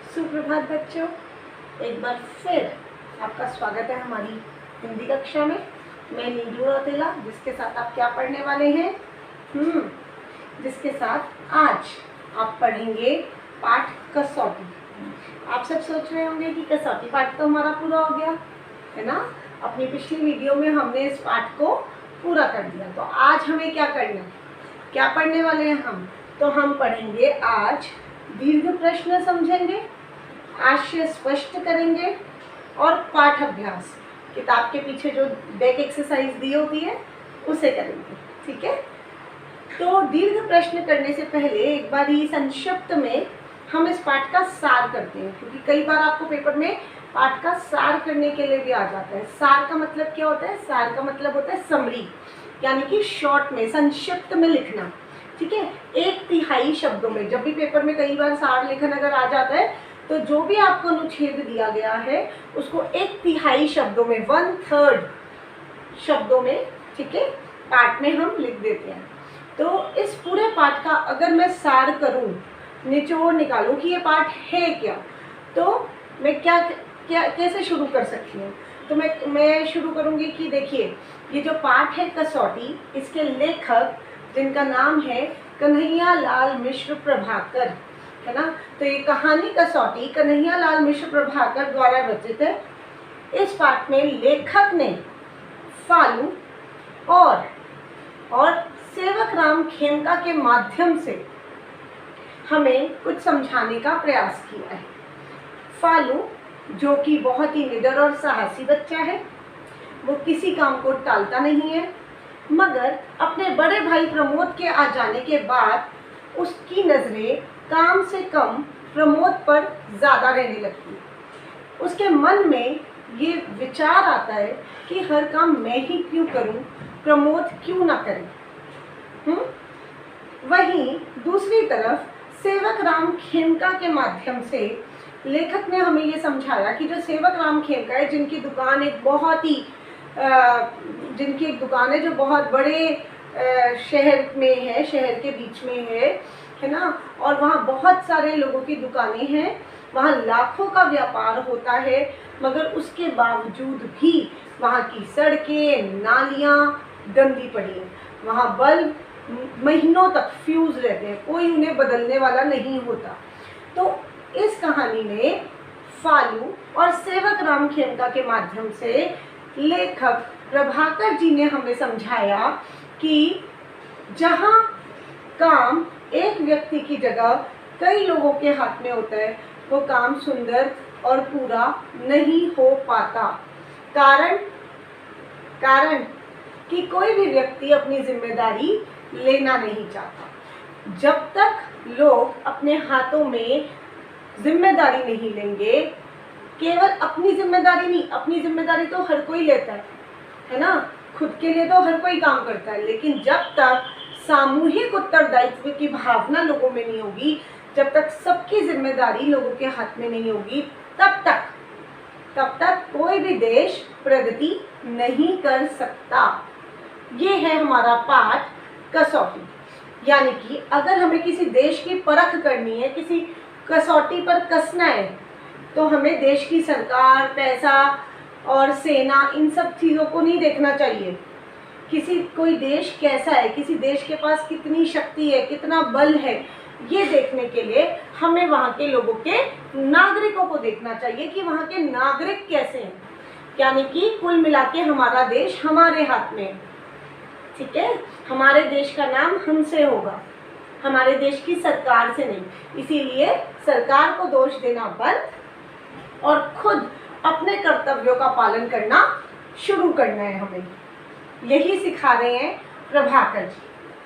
सुप्रभात बच्चों, एक बार फिर आपका स्वागत है हमारी हिंदी कक्षा में। मैं नीलू रौतेला, जिसके साथ आप क्या पढ़ने वाले हैं? जिसके साथ आज आप पढ़ेंगे पाठ कसौटी। आप सब सोच रहे होंगे कि कसौटी पाठ तो हमारा पूरा हो गया है ना। अपनी पिछली वीडियो में हमने इस पाठ को पूरा कर दिया, तो आज हमें क्या करना है, क्या पढ़ने वाले हैं हम? तो हम पढ़ेंगे आज दीर्घ प्रश्न, समझेंगे, आशय स्पष्ट करेंगे और पाठ अभ्यास, किताब के पीछे जो बैक एक्सरसाइज दी होती है उसे करेंगे। ठीक है, तो दीर्घ प्रश्न करने से पहले एक बार ही संक्षिप्त में हम इस पाठ का सार करते हैं, क्योंकि कई बार आपको पेपर में पाठ का सार करने के लिए भी आ जाता है। सार का मतलब क्या होता है? सार का मतलब होता है समरी, यानी कि शॉर्ट में, संक्षिप्त में लिखना। ठीक है, 1/3 शब्दों में। जब भी पेपर में कई बार सार लेखन अगर आ जाता है तो जो भी आपको अनुच्छेद दिया गया है उसको 1/3 शब्दों में, 1/3 शब्दों में, ठीक है, पाठ में हम लिख देते हैं। तो इस पूरे पाठ का अगर मैं सार करूं, निचोड़ निकालूं कि ये पाठ है क्या, तो मैं क्या कैसे शुरू कर सकती हूँ? तो मैं शुरू करूंगी कि देखिए, ये जो पाठ है कसौटी, इसके लेखक जिनका नाम है कन्हैया लाल मिश्र प्रभाकर, है ना। तो ये कहानी कसौटी कन्हैया लाल मिश्र प्रभाकर द्वारा रचित है। इस पाठ में लेखक ने फालू और सेवक राम खेमका के माध्यम से हमें कुछ समझाने का प्रयास किया है। फालू, जो कि बहुत ही निडर और साहसी बच्चा है, वो किसी काम को टालता नहीं है, मगर अपने बड़े भाई प्रमोद के आ जाने के बाद उसकी नज़रें काम से कम प्रमोद पर ज़्यादा रहने लगती है। उसके मन में ये विचार आता है कि हर काम मैं ही क्यों करूं, प्रमोद क्यों ना करें। वहीं दूसरी तरफ सेवक राम खेमका के माध्यम से लेखक ने हमें ये समझाया कि जो सेवक राम खेमका है, जिनकी दुकान एक बहुत ही जिनकी एक दुकान है जो बहुत बड़े शहर में है, शहर के बीच में है ना, और वहाँ बहुत सारे लोगों की दुकानें हैं, वहाँ लाखों का व्यापार होता है, मगर उसके बावजूद भी वहाँ की सड़कें, नालियाँ गंदी पड़ी हैं। वहाँ बल्ब महीनों तक फ्यूज रहते हैं, कोई उन्हें बदलने वाला नहीं होता। तो इस कहानी में फालू और सेवक राम खेमका के माध्यम से लेखक प्रभाकर जी ने हमें समझाया कि जहाँ काम एक व्यक्ति की जगह कई लोगों के हाथ में होता है, वो काम सुंदर और पूरा नहीं हो पाता। कारण कि कोई भी व्यक्ति अपनी जिम्मेदारी लेना नहीं चाहता। जब तक लोग अपने हाथों में जिम्मेदारी नहीं लेंगे, केवल अपनी जिम्मेदारी नहीं, अपनी जिम्मेदारी तो हर कोई लेता है ना, खुद के लिए तो हर कोई काम करता है, लेकिन जब तक सामूहिक उत्तरदायित्व की भावना लोगों में नहीं होगी, जब तक सबकी जिम्मेदारी लोगों के हाथ में नहीं होगी, तब तक कोई भी देश प्रगति नहीं कर सकता। ये है हमारा पाठ कसौटी। यानी कि अगर हमें किसी देश की परख करनी है, किसी कसौटी पर कसना है, तो हमें देश की सरकार, पैसा और सेना, इन सब चीज़ों को नहीं देखना चाहिए। कोई देश कैसा है, किसी देश के पास कितनी शक्ति है, कितना बल है, ये देखने के लिए हमें वहाँ के लोगों के, नागरिकों को देखना चाहिए कि वहाँ के नागरिक कैसे हैं। यानी कि कुल मिला के हमारा देश हमारे हाथ में है। ठीक है, हमारे देश का नाम हमसे होगा, हमारे देश की सरकार से नहीं। इसीलिए सरकार को दोष देना बंद और खुद अपने कर्तव्यों का पालन करना शुरू करना है हमें। यही सिखा रहे हैं प्रभाकर जी।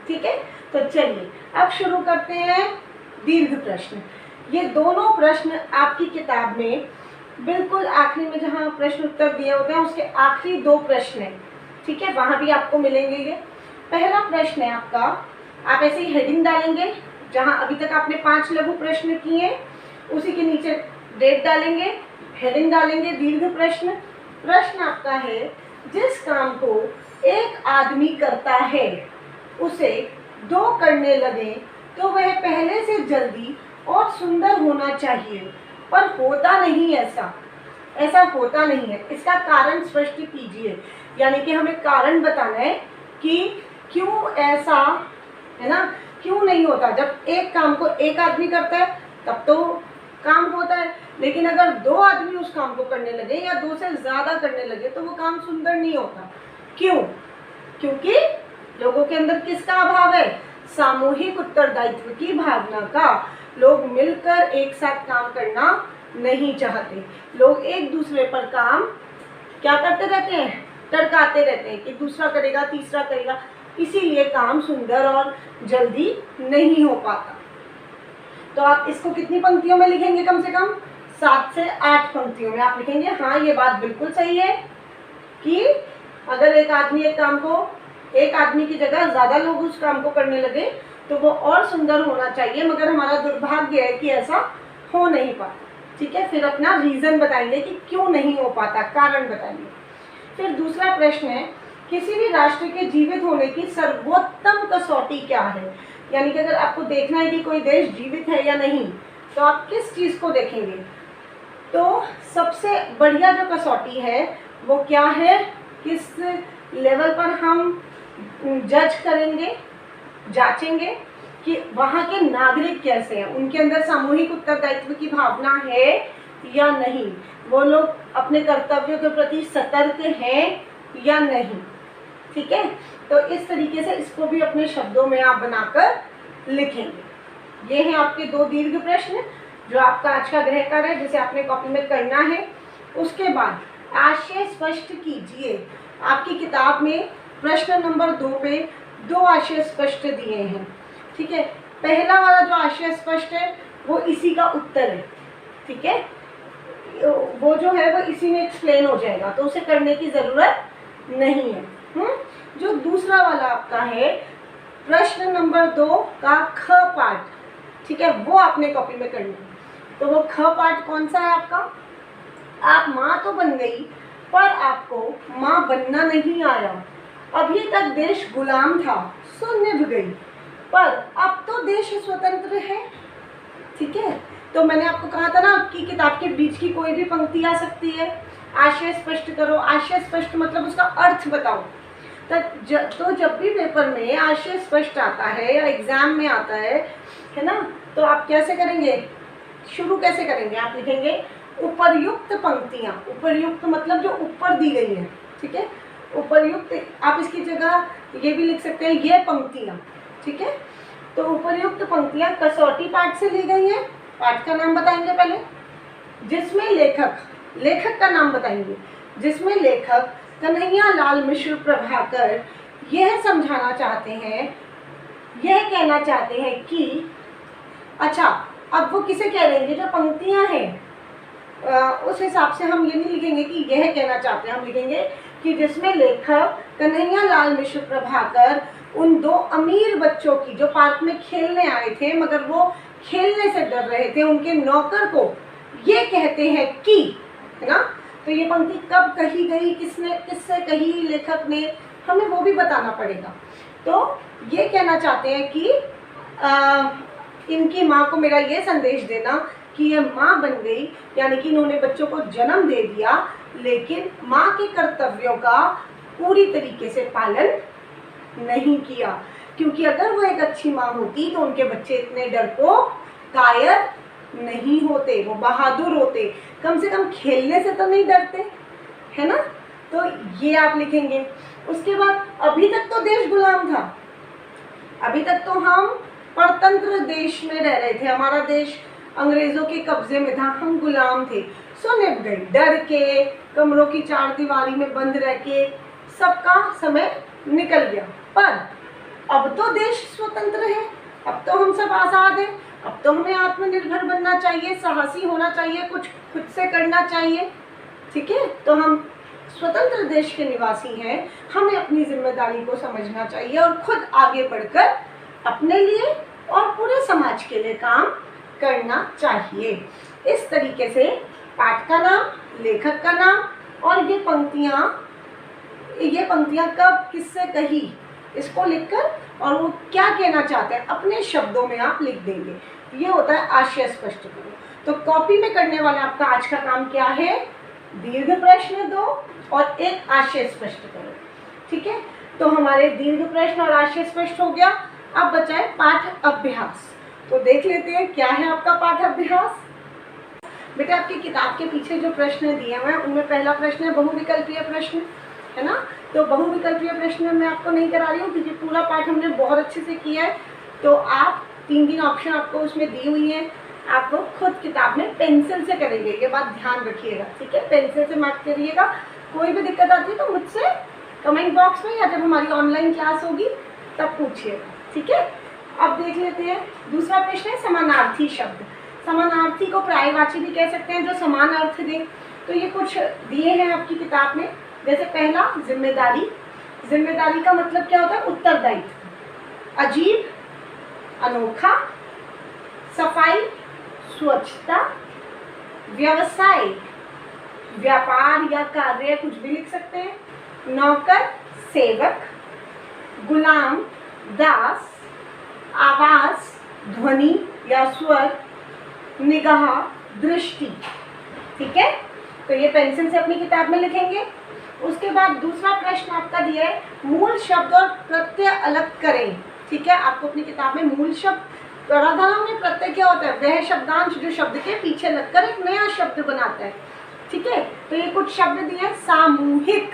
ठीक है, तो चलिए अब शुरू करते हैं दीर्घ प्रश्न। ये दोनों प्रश्न आपकी किताब में बिल्कुल आखिरी में जहाँ प्रश्न उत्तर दिए होते हैं उसके आखिरी 2 प्रश्न हैं। ठीक है, वहाँ भी आपको मिलेंगे। ये पहला प्रश्न है आपका, आप ऐसे ही हेडिंग डालेंगे, जहाँ अभी तक आपने 5 लघु प्रश्न किए, उसी के नीचे डेट डालेंगे, हेडिंग डालेंगे दीर्घ प्रश्न। प्रश्न आपका है, जिस काम को एक आदमी करता है उसे 2 करने लगे तो वह पहले से जल्दी और सुंदर होना चाहिए, पर होता नहीं ऐसा, ऐसा होता नहीं है। इसका कारण स्पष्ट कीजिए, यानी कि हमें कारण बताना है कि क्यों ऐसा, है ना, क्यों नहीं होता। जब एक काम को एक आदमी करता है तब तो काम होता है, लेकिन अगर दो आदमी उस काम को करने लगे या दो से ज़्यादा करने लगे तो वो काम सुंदर नहीं होता। क्यों? क्योंकि लोगों के अंदर किसका अभाव है? सामूहिक उत्तरदायित्व की भावना का। लोग मिलकर एक साथ काम करना नहीं चाहते। लोग एक दूसरे पर काम क्या करते रहते हैं? टरकाते रहते हैं कि दूसरा करेगा, तीसरा करेगा, इसीलिए काम सुंदर और जल्दी नहीं हो पाता। तो आप इसको कितनी पंक्तियों में लिखेंगे? कम से कम 7 से 8 पंक्तियों में आप लिखेंगे। हाँ, ये बात बिल्कुल सही है कि अगर एक आदमी की जगह ज़्यादा लोग उस काम को करने लगे तो वो और सुंदर होना चाहिए, मगर हमारा दुर्भाग्य है कि ऐसा हो नहीं पाता। ठीक है, फिर अपना रीज़न बताएंगे कि क्यों नहीं हो पाता, कारण बताएंगे। फिर दूसरा प्रश्न है, किसी भी राष्ट्र के जीवित होने की सर्वोत्तम कसौटी क्या है? यानी कि अगर आपको देखना है कि कोई देश जीवित है या नहीं, तो आप किस चीज़ को देखेंगे? तो सबसे बढ़िया जो कसौटी है वो क्या है? किस लेवल पर हम जज करेंगे, जांचेंगे कि वहाँ के नागरिक कैसे हैं, उनके अंदर सामूहिक उत्तरदायित्व की भावना है या नहीं, वो लोग अपने कर्तव्यों के प्रति सतर्क हैं या नहीं। ठीक है, तो इस तरीके से इसको भी अपने शब्दों में आप बनाकर लिखेंगे। ये हैं आपके 2 दीर्घ प्रश्न जो आपका आज का गृह कार्य है, जिसे आपने कॉपी में करना है। उसके बाद आशय स्पष्ट कीजिए। आपकी किताब में प्रश्न नंबर 2 पे 2 आशय स्पष्ट दिए हैं। ठीक है, पहला वाला जो आशय स्पष्ट है वो इसी का उत्तर है। ठीक है, वो जो है वो इसी में एक्सप्लेन हो जाएगा, तो उसे करने की ज़रूरत नहीं है। जो दूसरा वाला आपका है प्रश्न नंबर 2 का ख पाठ, ठीक है, वो आपने कॉपी में करना है। तो वो ख पाठ कौन सा है आपका? आप माँ तो बन गई पर आपको माँ बनना नहीं आया। अभी तक देश गुलाम था सो निभ गई, पर अब तो देश स्वतंत्र है। ठीक है, तो मैंने आपको कहा था ना कि किताब के बीच की कोई भी पंक्ति आ सकती है। आशय स्पष्ट करो। आशय स्पष्ट मतलब उसका अर्थ बताओ। तो जब भी पेपर में आशय स्पष्ट आता है या एग्जाम में आता है ना, तो आप कैसे करेंगे? शुरू कैसे करेंगे? आप लिखेंगे उपर्युक्त पंक्तियाँ। उपर्युक्त मतलब जो ऊपर दी गई है। ठीक है, उपर्युक्त, आप इसकी जगह ये भी लिख सकते हैं ये पंक्तियाँ। ठीक है, तो उपर्युक्त पंक्तियाँ कसौटी पाठ से ली गई हैं। पाठ का नाम बताएंगे पहले, जिसमें लेखक का नाम बताएंगे, जिसमें लेखक कन्हैया लाल मिश्र प्रभाकर यह समझाना चाहते हैं, यह कहना चाहते हैं कि, अच्छा अब वो किसे कह रहे हैं? जो पंक्तियां हैं उस हिसाब से हम ये नहीं लिखेंगे कि यह कहना चाहते हैं, हम लिखेंगे कि जिसमें लेखक कन्हैया लाल मिश्र प्रभाकर उन 2 अमीर बच्चों की जो पार्क में खेलने आए थे मगर वो खेलने से डर रहे थे, उनके नौकर को ये कहते हैं कि, है ना, तो ये पंक्ति कब कही गई, किससे कही, लेखक ने, हमें वो भी बताना पड़ेगा। तो ये कहना चाहते हैं कि इनकी माँ को मेरा ये संदेश देना कि ये माँ बन गई, यानी कि इन्होंने बच्चों को जन्म दे दिया लेकिन माँ के कर्तव्यों का पूरी तरीके से पालन नहीं किया, क्योंकि अगर वो एक अच्छी माँ होती तो उनके बच्चे इतने डरपोक कायर नहीं होते, वो बहादुर होते, कम से कम खेलने से तो नहीं डरते, है ना। तो ये आप लिखेंगे। उसके बाद अभी तक तो देश गुलाम था, अभी तक तो हम परतंत्र देश में रह रहे थे, हमारा देश अंग्रेज़ों के कब्जे में था, हम गुलाम थे, सो निभ गई, डर के कमरों की 4 दीवारी में बंद रह के सबका समय निकल गया। पर अब तो देश स्वतंत्र है, अब तो हम सब आज़ाद हैं, अब तो हमें आत्मनिर्भर बनना चाहिए, साहसी होना चाहिए, कुछ खुद से करना चाहिए। ठीक है, तो हम स्वतंत्र देश के निवासी हैं, हमें अपनी जिम्मेदारी को समझना चाहिए और खुद आगे बढ़कर अपने लिए और पूरे समाज के लिए काम करना चाहिए। इस तरीके से पाठ का नाम, लेखक का नाम और ये पंक्तियाँ कब किससे कही, इसको लिखकर और वो क्या कहना चाहते हैं अपने शब्दों में आप लिख देंगे। ये होता है आशय स्पष्ट करो। तो कॉपी में करने वाला आपका आज का काम क्या है, दीर्घ प्रश्न दो और एक आशय स्पष्ट करो। ठीक है, तो हमारे दीर्घ प्रश्न और आशय स्पष्ट हो गया। अब बचा है पाठ अभ्यास। तो देख लेते हैं क्या है आपका पाठ अभ्यास। बेटा आपकी किताब के पीछे जो प्रश्न दिए हुए हैं उनमें पहला प्रश्न है बहुविकल्पीय प्रश्न, है ना। तो बहुविकल्पीय प्रश्न मैं आपको नहीं करा रही हूँ क्योंकि पूरा पाठ हमने बहुत अच्छे से किया है। तो आप 3 ऑप्शन आपको उसमें दी हुई है, आप वो खुद किताब में पेंसिल से करेंगे, ये बात ध्यान रखिएगा। ठीक है, पेंसिल से मार्क करिएगा। कोई भी दिक्कत आती है तो मुझसे कमेंट बॉक्स में या जब हमारी ऑनलाइन क्लास होगी तब पूछिएगा। ठीक है, अब देख लेते हैं दूसरा प्रश्न है समानार्थी शब्द। समानार्थी को पर्यायवाची भी कह सकते हैं जो समान अर्थ दें। तो ये कुछ दिए हैं आपकी किताब में। जैसे पहला जिम्मेदारी। जिम्मेदारी का मतलब क्या होता है, उत्तरदायित्व। अजीब, अनोखा, सफाई, स्वच्छता, व्यवसाय, व्यापार या कार्य कुछ भी लिख सकते हैं। नौकर, सेवक, गुलाम, दास, आवाज, ध्वनि या स्वर, निगाह, दृष्टि। ठीक है, तो ये पेंसिल से अपनी किताब में लिखेंगे। उसके बाद दूसरा प्रश्न आपका दिया है मूल शब्द और प्रत्यय अलग करें। ठीक है, आपको अपनी किताब में मूल शब्द, पराधान में प्रत्यय क्या होता है, वह शब्दांश जो शब्द के पीछे लगकर एक नया शब्द बनाता है। ठीक है, तो ये कुछ शब्द दिए हैं। सामूहिक,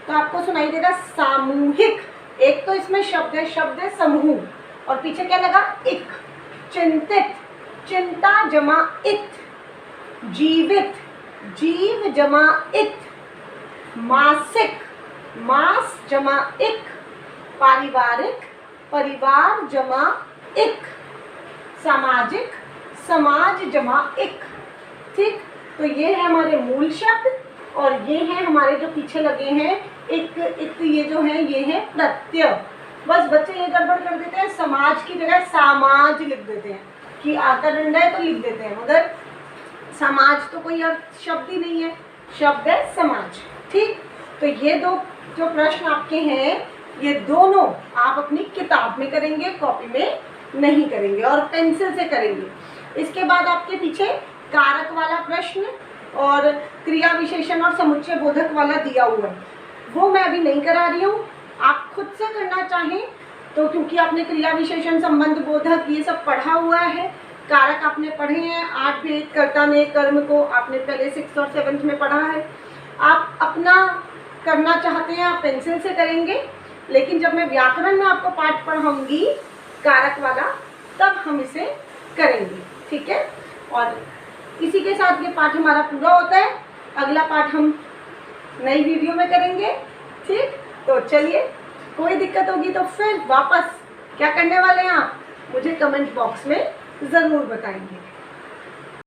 तो आपको सुनाई देगा सामूहिक। एक तो इसमें शब्द है समूह और पीछे क्या लगा, इक। चिंतित, चिंता जमा इत। जीवित, जीव जमा इत। मासिक, मास जमा इक। पारिवारिक, परिवार जमा इक। सामाजिक, समाज जमा इक। ठीक, तो ये है हमारे मूल शब्द और ये हैं हमारे जो पीछे लगे हैं इक, ये जो है ये है प्रत्यय। बस बच्चे ये गड़बड़ कर देते हैं, समाज की जगह सामाज लिख देते हैं कि आता डंडा है तो लिख देते हैं, मगर समाज तो कोई अर्थ शब्द ही नहीं है, शब्द है समाज। ठीक, तो ये दो जो प्रश्न आपके हैं ये दोनों आप अपनी किताब में करेंगे, कॉपी में नहीं करेंगे और पेंसिल से करेंगे। इसके बाद आपके पीछे कारक वाला प्रश्न और क्रिया विशेषण और समुच्चय बोधक वाला दिया हुआ है, वो मैं अभी नहीं करा रही हूँ। आप खुद से करना चाहें तो, क्योंकि आपने क्रिया विशेषण, संबंध बोधक ये सब पढ़ा हुआ है, कारक आपने पढ़े हैं, 8 भेद, कर्ता ने, कर्म को आपने पहले 6th और 7th में पढ़ा है। आप अपना करना चाहते हैं आप पेंसिल से करेंगे, लेकिन जब मैं व्याकरण में आपको पाठ पढ़ाऊंगी कारक वाला तब हम इसे करेंगे। ठीक है, और इसी के साथ ये पाठ हमारा पूरा होता है। अगला पाठ हम नई वीडियो में करेंगे। ठीक, तो चलिए, कोई दिक्कत होगी तो फिर वापस क्या करने वाले हैं आप मुझे कमेंट बॉक्स में ज़रूर बताएंगे।